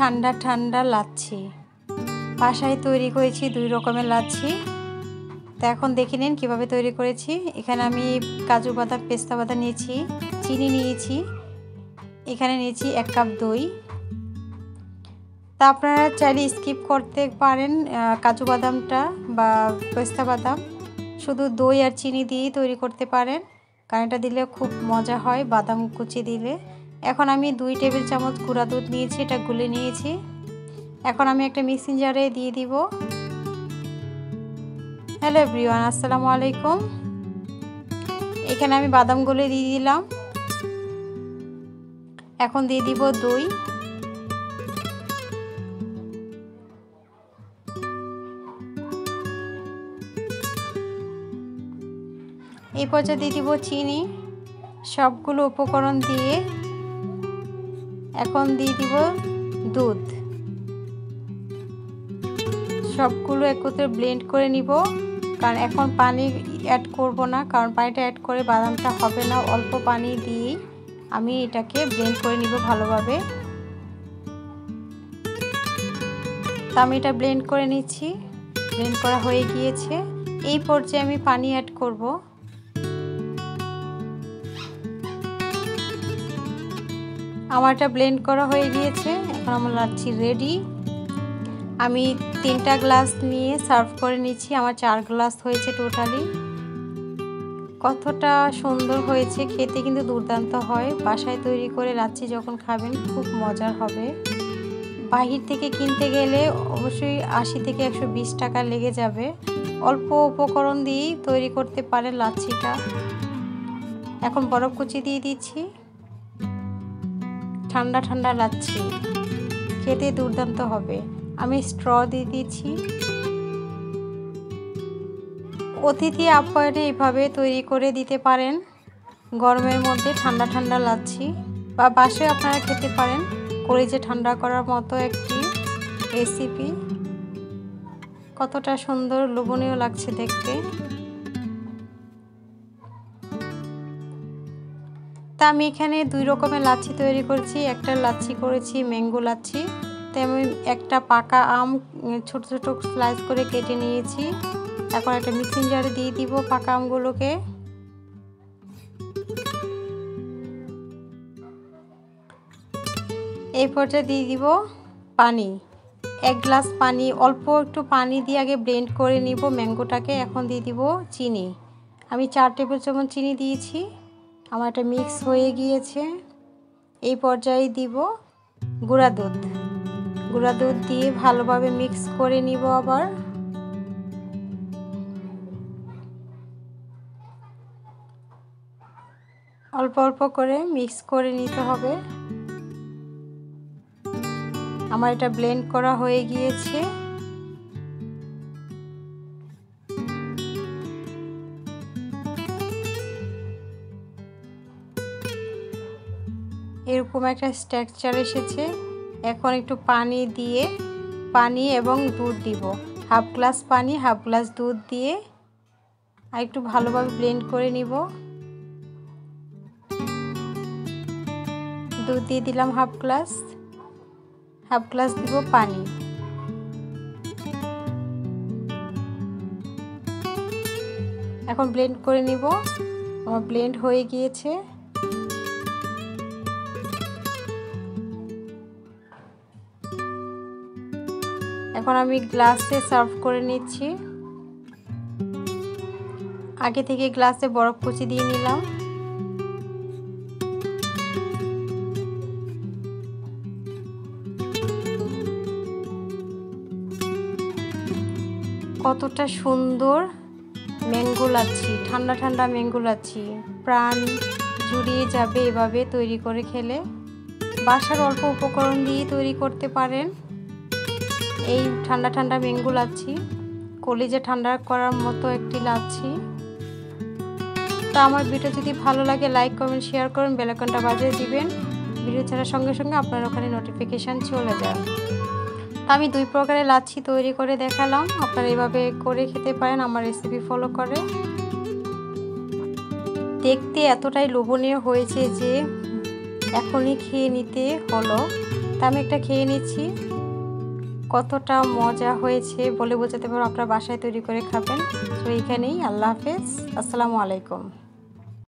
ঠান্ডা ঠান্ডা লাচ্ছি। বাসায় তৈরি করেছি 2 রকমের লাচ্ছি। তো এখন দেখে নিন কীভাবে তৈরি করেছি। এখানে আমি কাজু বাদাম, পেস্তা বাদাম নিয়েছি, চিনি নিয়েছি, এখানে নিয়েছি 1 কাপ দই। তা আপনারা চাইলে স্কিপ করতে পারেন কাজু বাদামটা বা পেস্তা বাদাম, শুধু দই আর চিনি দিয়েই তৈরি করতে পারেন, কারণ এটা দিলে খুব মজা হয় বাদাম কুচি দিলে। এখন আমি 2 টেবিল চামচ গুঁড়া দুধ নিয়েছি, এটা গুলে নিয়েছি। এখন আমি একটা মিক্সিং জারে দিয়ে দিব। হ্যালো এভরিওয়ান, আসসালামু আলাইকুম। এখানে আমি বাদামগুলো দিয়ে দিলাম। এখন দিয়ে দিব দই। এই পর্যায়ে দিয়ে দিব চিনি। সবগুলো উপকরণ দিয়ে এখন দিয়ে দিব দুধ। সবগুলো একত্রে ব্লেন্ড করে নিব, কারণ এখন পানি অ্যাড করব না, কারণ পানিটা অ্যাড করে বাদামটা হবে না। অল্প পানি দিয়ে আমি এটাকে ব্লেন্ড করে নিব ভালোভাবে। তা আমি এটা ব্লেন্ড করে নিচ্ছি। ব্লেন্ড করা হয়ে গিয়েছে। এই পর্যায়ে আমি পানি অ্যাড করব। আমার এটা ব্লেন্ড করা হয়ে গিয়েছে। এখন আমার লাচ্ছি রেডি। আমি 3টা গ্লাস নিয়ে সার্ভ করে নিচ্ছি। আমার 4 গ্লাস হয়েছে টোটালি। কতটা সুন্দর হয়েছে, খেতে কিন্তু দুর্দান্ত হয়। বাসায় তৈরি করে লাচ্ছি যখন খাবেন খুব মজার হবে। বাহির থেকে কিনতে গেলে অবশ্যই 80 থেকে 120 টাকা লেগে যাবে। অল্প উপকরণ দিয়েই তৈরি করতে পারেন লাচ্ছিটা। এখন বরফ কুচি দিয়ে দিচ্ছি। ঠান্ডা ঠান্ডা লাচ্ছি, খেতে দুর্দান্ত হবে। আমি স্ট্র দিয়ে দিচ্ছি। অতিথি আপ্যায়নে এভাবে তৈরি করে দিতে পারেন গরমের মধ্যে ঠান্ডা ঠান্ডা লাচ্ছি, বা বাসায় আপনারা খেতে পারেন। কলিজা ঠান্ডা করার মতো একটি রেসিপি। কতটা সুন্দর লোভনীয় লাগছে দেখতে। তা আমি এখানে 2 রকমের লাচ্ছি তৈরি করেছি। একটা লাচ্ছি করেছি ম্যাঙ্গো লাচ্ছি। তো আমি একটা পাকা আম ছোট ছোট স্লাইস করে কেটে নিয়েছি। এখন একটা মিক্সিং জারে দিয়ে দিব পাকা আমগুলোকে। এই পর্যায়ে দিয়ে দিব পানি, 1 গ্লাস পানি। অল্প একটু পানি দিয়ে আগে ব্লেন্ড করে নিব ম্যাঙ্গোটাকে। এখন দিয়ে দিব চিনি। আমি 4 টেবিল চামচ চিনি দিয়েছি। আমার এটা মিক্স হয়ে গিয়েছে। এই পর্যায়ে দিব গুঁড়া দুধ। গুঁড়া দুধ দিয়ে ভালোভাবে মিক্স করে নিব। আবার অল্প অল্প করে মিক্স করে নিতে হবে। আমার এটা ব্লেন্ড করা হয়ে গিয়েছে। এরকম একটা স্ট্রাকচার এসেছে। এখন একটু পানি দিয়ে, পানি এবং দুধ দিব। 1/2 গ্লাস পানি 1/2 গ্লাস দুধ দিয়ে আর একটু ভালোভাবে ব্লেন্ড করে নিব। দুধ দিয়ে দিলাম 1/2 গ্লাস, 1/2 গ্লাস দিব পানি। এখন ব্লেন্ড করে নিব। আমার ব্লেন্ড হয়ে গিয়েছে। এখন আমি গ্লাসে সার্ভ করে নিচ্ছি। আগে থেকে গ্লাসে বরফ কুচি দিয়ে নিলাম। কতটা সুন্দর ম্যাঙ্গো লাচ্ছি, ঠান্ডা ঠান্ডা ম্যাঙ্গো লাচ্ছি। প্রাণ জুড়িয়ে যাবে এভাবে তৈরি করে খেলে। বাসার অল্প উপকরণ দিয়ে তৈরি করতে পারেন এই ঠান্ডা ঠান্ডা ম্যাঙ্গো লাচ্ছি। কলিজা ঠান্ডা করার মতো একটি লাচ্ছি। তো আমার ভিডিও যদি ভালো লাগে লাইক কমেন্ট শেয়ার করুন, বেল আইকনটা বাজিয়ে দিবেন। ভিডিও ছাড়ার সঙ্গে সঙ্গে আপনার ওখানে নোটিফিকেশান চলে যায়। আমি 2 প্রকারের লাচ্ছি তৈরি করে দেখালাম। আপনারা এইভাবে করে খেতে পারেন আমার রেসিপি ফলো করে। দেখতে এতটাই লোভনীয় হয়েছে যে এখনই খেয়ে নিতে হলো। তা আমি একটা খেয়ে নিচ্ছি। কতটা মজা হয়েছে বলে বোঝাতে পারবো, আপনারা বাসায় তৈরি করে খাবেন। তো এইখানেই, আল্লাহ হাফেজ, আসসালামু আলাইকুম।